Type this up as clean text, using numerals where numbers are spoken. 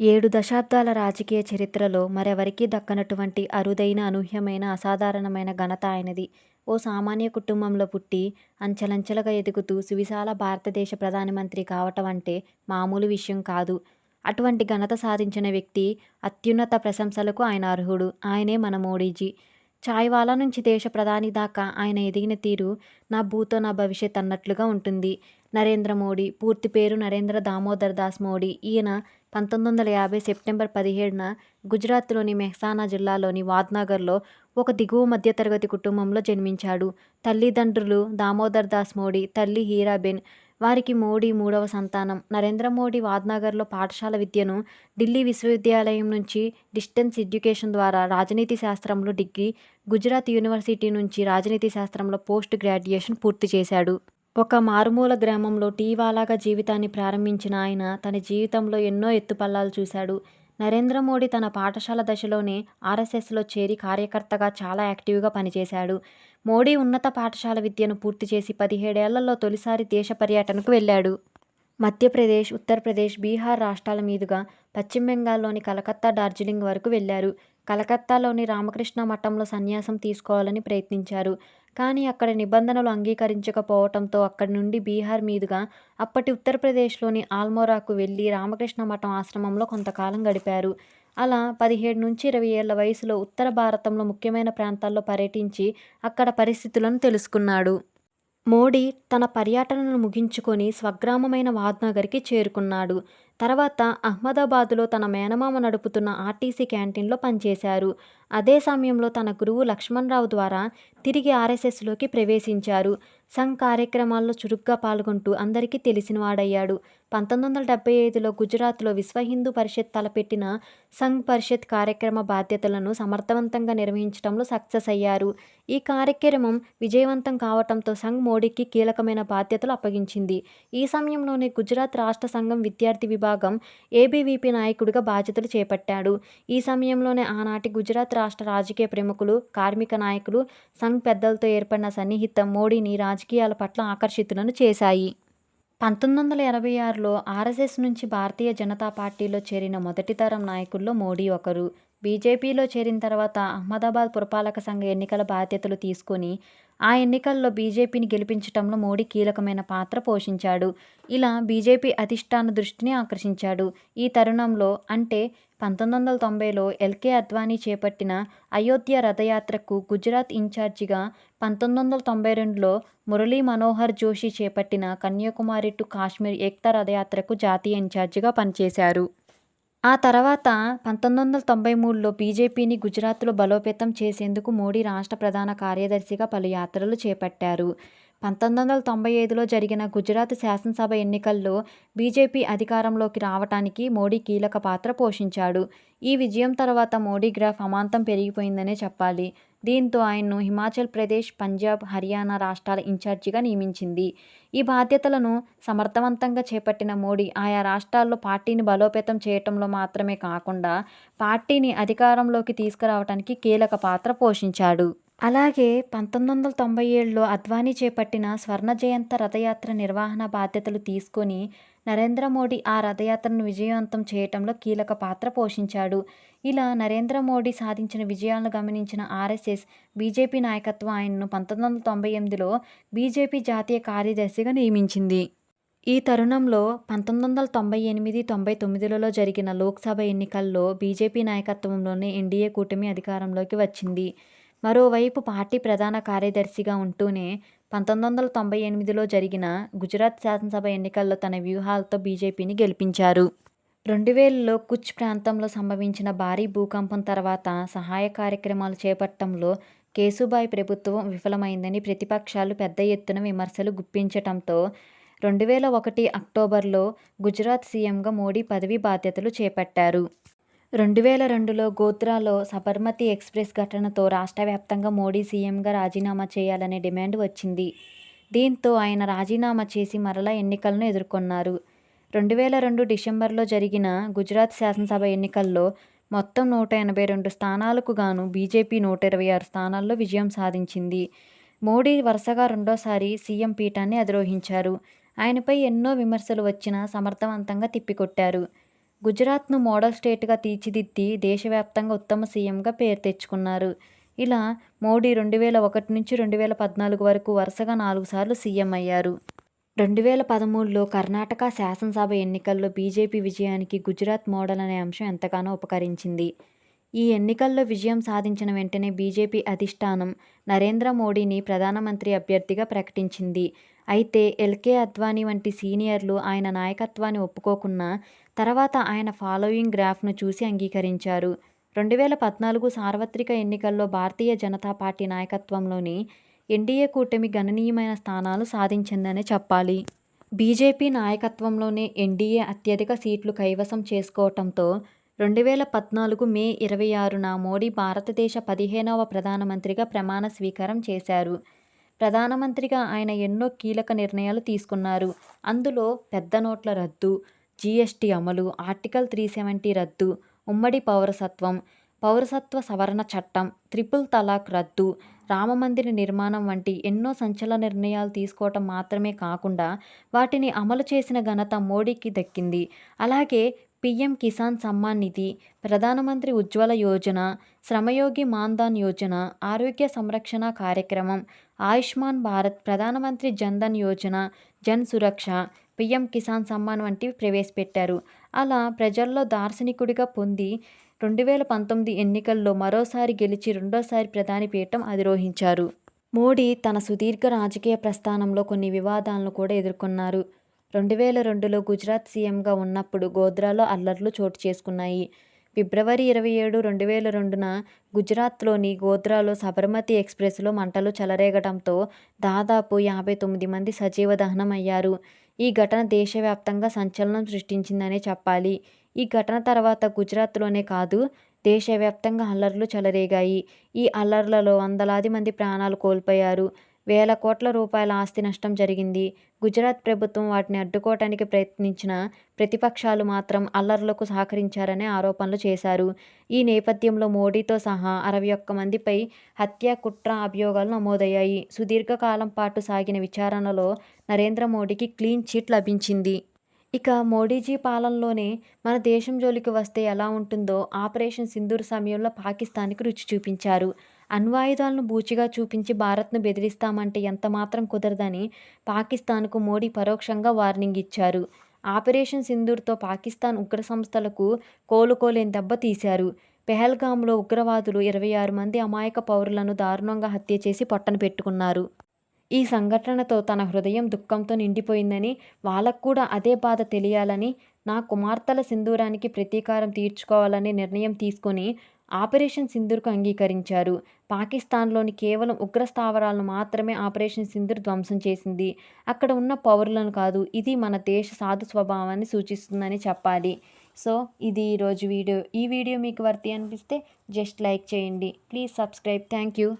7 దశాబ్దాల రాజకీయ చరిత్రలో మరెవరికీ దక్కనటువంటి అరుదైన, అనూహ్యమైన, అసాధారణమైన ఘనత ఆయనది. ఓ సామాన్య కుటుంబంలో పుట్టి, అంచెలంచెలుగా ఎదుగుతూ సువిశాల భారతదేశ ప్రధానమంత్రి కావటమంటే మామూలు విషయం కాదు. అటువంటి ఘనత సాధించిన వ్యక్తి, అత్యున్నత ప్రశంసలకు ఆయన అర్హుడు. ఆయనే మన మోడీజీ. చాయ్వాలా నుంచి దేశ ప్రధాని దాకా ఆయన ఎదిగిన తీరు నా భూతో నా భవిష్యత్ అన్నట్లుగా ఉంటుంది. నరేంద్ర మోడీ పూర్తి పేరు నరేంద్ర దామోదర్ దాస్ మోడీ. ఈయన 1950 సెప్టెంబర్ 17న గుజరాత్లోని మెహ్సానా జిల్లాలోని వాద్నగర్లో ఒక దిగువ మధ్యతరగతి కుటుంబంలో జన్మించాడు. తల్లిదండ్రులు దామోదర్ దాస్ మోడీ, తల్లి హీరాబెన్. వారికి మోడీ మూడవ సంతానం. నరేంద్ర మోడీ వాద్నగర్లో పాఠశాల విద్యను, ఢిల్లీ విశ్వవిద్యాలయం నుంచి డిస్టెన్స్ ఎడ్యుకేషన్ ద్వారా రాజనీతి శాస్త్రంలో డిగ్రీ, గుజరాత్ యూనివర్సిటీ నుంచి రాజనీతి శాస్త్రంలో పోస్ట్ గ్రాడ్యుయేషన్ పూర్తి చేశాడు. ఒక మారుమూల గ్రామంలో టీవాలాగా జీవితాన్ని ప్రారంభించిన ఆయన తన జీవితంలో ఎన్నో ఎత్తుపల్లాలు చూశాడు. నరేంద్ర మోడీ తన పాఠశాల దశలోనే ఆర్ఎస్ఎస్లో చేరి కార్యకర్తగా చాలా యాక్టివ్గా పనిచేశాడు. మోడీ ఉన్నత పాఠశాల విద్యను పూర్తి చేసి 17 ఏళ్లలో తొలిసారి దేశ పర్యటనకు వెళ్ళాడు. మధ్యప్రదేశ్, ఉత్తరప్రదేశ్, బీహార్ రాష్ట్రాల మీదుగా పశ్చిమ బెంగాల్లోని కలకత్తా, డార్జిలింగ్ వరకు వెళ్లారు. కలకత్తాలోని రామకృష్ణ మఠంలో సన్యాసం తీసుకోవాలని ప్రయత్నించారు. కానీ అక్కడ నిబంధనలు అంగీకరించకపోవటంతో అక్కడి నుండి బీహార్ మీదుగా అప్పటి ఉత్తరప్రదేశ్లోని ఆల్మోరాకు వెళ్లి రామకృష్ణ మఠం ఆశ్రమంలో కొంతకాలం గడిపారు. అలా 17 నుంచి 20 ఏళ్ల వయసులో ఉత్తర భారతంలో ముఖ్యమైన ప్రాంతాల్లో పర్యటించి అక్కడ పరిస్థితులను తెలుసుకున్నాడు. మోడీ తన పర్యటనను ముగించుకొని స్వగ్రామమైన వాద్నగర్కి చేరుకున్నాడు. తర్వాత అహ్మదాబాదులో తన మేనమామ నడుపుతున్న ఆర్టీసీ క్యాంటీన్లో పనిచేశారు. అదే సమయంలో తన గురువు లక్ష్మణరావు ద్వారా తిరిగి ఆర్ఎస్ఎస్లోకి ప్రవేశించారు. సంఘ్ కార్యక్రమాల్లో చురుగ్గా పాల్గొంటూ అందరికీ తెలిసినవాడయ్యాడు. 1975లో గుజరాత్లో విశ్వ హిందూ పరిషత్ తలపెట్టిన సంఘ్ పరిషత్ కార్యక్రమ బాధ్యతలను సమర్థవంతంగా నిర్వహించడంలో సక్సెస్ అయ్యారు. ఈ కార్యక్రమం విజయవంతం కావటంతో సంఘ్ మోడీకి కీలకమైన బాధ్యతలు అప్పగించింది. ఈ సమయంలోనే గుజరాత్ రాష్ట్ర సంఘం విద్యార్థి విభాగం ఏబీవీపీ నాయకుడిగా బాధ్యతలు చేపట్టాడు. ఈ సమయంలోనే ఆనాటి గుజరాత్ రాష్ట్ర రాజకీయ ప్రముఖులు, కార్మిక నాయకులు, సంఘ్ పెద్దలతో ఏర్పడిన సన్నిహితం మోడీని రాజకీయాల పట్ల ఆకర్షితులను చేశాయి. 1986లో ఆర్ఎస్ఎస్ నుంచి భారతీయ జనతా పార్టీలో చేరిన మొదటి తరం నాయకుల్లో మోడీ ఒకరు. బీజేపీలో చేరిన తర్వాత అహ్మదాబాద్ పురపాలక సంఘ ఎన్నికల బాధ్యతలు తీసుకొని ఆ ఎన్నికల్లో బీజేపీని గెలిపించటంలో మోడీ కీలకమైన పాత్ర పోషించాడు. ఇలా బీజేపీ అధిష్టాన దృష్టిని ఆకర్షించాడు. ఈ తరుణంలో అంటే 1990లో ఎల్కే అద్వానీ చేపట్టిన అయోధ్య రథయాత్రకు గుజరాత్ ఇన్ఛార్జిగా, 1992లో మురళీ మనోహర్ జోషి చేపట్టిన కన్యాకుమారి టు కాశ్మీర్ ఏక్తా రథయాత్రకు జాతీయ ఇన్ఛార్జిగా పనిచేశారు. ఆ తర్వాత 1993లో బీజేపీని గుజరాత్లో బలోపేతం చేసేందుకు మోడీ రాష్ట్ర ప్రధాన కార్యదర్శిగా పలు యాత్రలు చేపట్టారు. 1995లో జరిగిన గుజరాత్ శాసనసభ ఎన్నికల్లో బీజేపీ అధికారంలోకి రావటానికి మోడీ కీలక పాత్ర పోషించాడు. ఈ విజయం తర్వాత మోడీ గ్రాఫ్ అమాంతం పెరిగిపోయిందనే చెప్పాలి. దీంతో ఆయన్ను హిమాచల్ ప్రదేశ్, పంజాబ్, హర్యానా రాష్ట్రాల ఇన్ఛార్జిగా నియమించింది. ఈ బాధ్యతలను సమర్థవంతంగా చేపట్టిన మోడీ ఆయా రాష్ట్రాల్లో పార్టీని బలోపేతం చేయటంలో మాత్రమే కాకుండా పార్టీని అధికారంలోకి తీసుకురావటానికి కీలక పాత్ర పోషించాడు. అలాగే 1997లో అద్వానీ చేపట్టిన స్వర్ణ జయంత రథయాత్ర నిర్వహణ బాధ్యతలు తీసుకొని నరేంద్ర మోడీ ఆ రథయాత్రను విజయవంతం చేయటంలో కీలక పాత్ర పోషించాడు. ఇలా నరేంద్ర మోడీ సాధించిన విజయాలను గమనించిన ఆర్ఎస్ఎస్, బీజేపీ నాయకత్వం ఆయన్ను 1998లో బీజేపీ జాతీయ కార్యదర్శిగా నియమించింది. ఈ తరుణంలో 1998-99లలో జరిగిన లోక్సభ ఎన్నికల్లో బీజేపీ నాయకత్వంలోని ఎన్డీఏ కూటమి అధికారంలోకి వచ్చింది. మరోవైపు పార్టీ ప్రధాన కార్యదర్శిగా ఉంటూనే 1998లో జరిగిన గుజరాత్ శాసనసభ ఎన్నికల్లో తన వ్యూహాలతో బీజేపీని గెలిపించారు. 2000లో కుచ్ ప్రాంతంలో సంభవించిన భారీ భూకంపం తర్వాత సహాయ కార్యక్రమాలు చేపట్టడంలో కేశుభాయ్ ప్రభుత్వం విఫలమైందని ప్రతిపక్షాలు పెద్ద ఎత్తున విమర్శలు గుప్పించటంతో 2001 అక్టోబర్లో గుజరాత్ సీఎంగా మోడీ పదవీ బాధ్యతలు చేపట్టారు. 2002లో గోధ్రాలో సబర్మతి ఎక్స్ప్రెస్ ఘటనతో రాష్ట్ర వ్యాప్తంగా మోడీ సీఎంగా రాజీనామా చేయాలనే డిమాండ్ వచ్చింది. దీంతో ఆయన రాజీనామా చేసి మరలా ఎన్నికలను ఎదుర్కొన్నారు. 2002 డిసెంబర్లో జరిగిన గుజరాత్ శాసనసభ ఎన్నికల్లో మొత్తం 182 స్థానాలకు గాను బీజేపీ 126 స్థానాల్లో విజయం సాధించింది. మోడీ వరుసగా రెండోసారి సీఎం పీఠాన్ని అధిరోహించారు. ఆయనపై ఎన్నో విమర్శలు వచ్చినా సమర్థవంతంగా తిప్పికొట్టారు. గుజరాత్ను మోడల్ స్టేట్గా తీర్చిదిద్ది దేశవ్యాప్తంగా ఉత్తమ సీఎంగా పేరు తెచ్చుకున్నారు. ఇలా మోడీ 2001 నుంచి 2014 వరకు వరుసగా 4 సార్లు సీఎం అయ్యారు. 2013లో కర్ణాటక శాసనసభ ఎన్నికల్లో బీజేపీ విజయానికి గుజరాత్ మోడల్ అనే అంశం ఎంతగానో ఉపకరించింది. ఈ ఎన్నికల్లో విజయం సాధించిన వెంటనే బీజేపీ అధిష్టానం నరేంద్ర మోడీని ప్రధానమంత్రి అభ్యర్థిగా ప్రకటించింది. అయితే ఎల్కే అద్వానీ వంటి సీనియర్లు ఆయన నాయకత్వాన్ని ఒప్పుకోకున్నా తర్వాత ఆయన ఫాలోయింగ్ గ్రాఫ్ను చూసి అంగీకరించారు. 2014 సార్వత్రిక ఎన్నికల్లో భారతీయ జనతా పార్టీ నాయకత్వంలోని ఎన్డీఏ కూటమి గణనీయమైన స్థానాలు సాధించిందనే చెప్పాలి. బీజేపీ నాయకత్వంలోనే ఎన్డీఏ అత్యధిక సీట్లు కైవసం చేసుకోవటంతో 2014 మే 26న మోడీ భారతదేశ 15వ ప్రధానమంత్రిగా ప్రమాణ స్వీకారం చేశారు. ప్రధానమంత్రిగా ఆయన ఎన్నో కీలక నిర్ణయాలు తీసుకున్నారు. అందులో పెద్ద నోట్ల రద్దు, జీఎస్టీ అమలు, ఆర్టికల్ 370 రద్దు, ఉమ్మడి పౌరసత్వం, పౌరసత్వ సవరణ చట్టం, ట్రిపుల్ తలాక్ రద్దు, రామమందిర నిర్మాణం వంటి ఎన్నో సంచలన నిర్ణయాలు తీసుకోవటం మాత్రమే కాకుండా వాటిని అమలు చేసిన ఘనత మోడీకి దక్కింది. అలాగే పీఎం కిసాన్ సమ్మాన్ నిధి, ప్రధానమంత్రి ఉజ్వల యోజన, శ్రమయోగి మాన్ధన్ యోజన, ఆరోగ్య సంరక్షణ కార్యక్రమం, ఆయుష్మాన్ భారత్, ప్రధానమంత్రి జన్ధన్ యోజన, జన్ సురక్ష, పీఎం కిసాన్ సమ్మాన్ వంటివి ప్రవేశపెట్టారు. అలా ప్రజల్లో దార్శనికుడిగా పొంది 2019 ఎన్నికల్లో మరోసారి గెలిచి రెండోసారి ప్రధాని పీఠం అధిరోహించారు. మోడీ తన సుదీర్ఘ రాజకీయ ప్రస్థానంలో కొన్ని వివాదాలను కూడా ఎదుర్కొన్నారు. 2002లో గుజరాత్ సీఎంగా ఉన్నప్పుడు గోధ్రాలో అల్లర్లు చోటు చేసుకున్నాయి. ఫిబ్రవరి 27, 2002న గుజరాత్లోని గోధ్రాలో సబర్మతి ఎక్స్ప్రెస్లో మంటలు చెలరేగడంతో దాదాపు 59 మంది సజీవ దహనం అయ్యారు. ఈ ఘటన దేశవ్యాప్తంగా సంచలనం సృష్టించిందనే చెప్పాలి. ఈ ఘటన తర్వాత గుజరాత్లోనే కాదు దేశవ్యాప్తంగా అల్లర్లు చెలరేగాయి. ఈ అల్లర్లలో వందలాది మంది ప్రాణాలు కోల్పోయారు. వేల కోట్ల రూపాయల ఆస్తి నష్టం జరిగింది. గుజరాత్ ప్రభుత్వం వాటిని అడ్డుకోవటానికి ప్రయత్నించిన ప్రతిపక్షాలు మాత్రం అల్లర్లకు సహకరించారనే ఆరోపణలు చేశారు. ఈ నేపథ్యంలో మోడీతో సహా 61 మందిపై హత్య, కుట్ర అభియోగాలు నమోదయ్యాయి. సుదీర్ఘకాలం పాటు సాగిన విచారణలో నరేంద్ర మోడీకి క్లీన్ చిట్ లభించింది. ఇక మోడీజీ పాలనలోనే మన దేశం జోలికి వస్తే ఎలా ఉంటుందో ఆపరేషన్ సింధూర్ సమయంలో పాకిస్తాన్కి రుచి చూపించారు. అణ్వాయుధాలను బూచిగా చూపించి భారత్ను బెదిరిస్తామంటే ఎంతమాత్రం కుదరదని పాకిస్తాన్కు మోడీ పరోక్షంగా వార్నింగ్ ఇచ్చారు. ఆపరేషన్ సింధూర్తో పాకిస్తాన్ ఉగ్ర సంస్థలకు కోలుకోలేని దెబ్బ తీశారు. పెహల్గాంలో ఉగ్రవాదులు 26 మంది అమాయక పౌరులను దారుణంగా హత్య చేసి పొట్టన పెట్టుకున్నారు. ఈ సంఘటనతో తన హృదయం దుఃఖంతో నిండిపోయిందని, వాళ్ళకు కూడా అదే బాధ తెలియాలని, నా కుమార్తెల సింధూరానికి ప్రతీకారం తీర్చుకోవాలనే నిర్ణయం తీసుకొని ఆపరేషన్ సింధూర్కు అంగీకరించారు. పాకిస్తాన్లోని కేవలం ఉగ్ర స్థావరాలను మాత్రమే ఆపరేషన్ సింధూర్ ధ్వంసం చేసింది. అక్కడ ఉన్న పౌరులను కాదు. ఇది మన దేశ సాధు స్వభావాన్ని సూచిస్తుందని చెప్పాలి. సో ఇది ఈరోజు వీడియో. ఈ వీడియో మీకు వర్తి అనిపిస్తే జస్ట్ లైక్ చేయండి. Please subscribe. Thank you.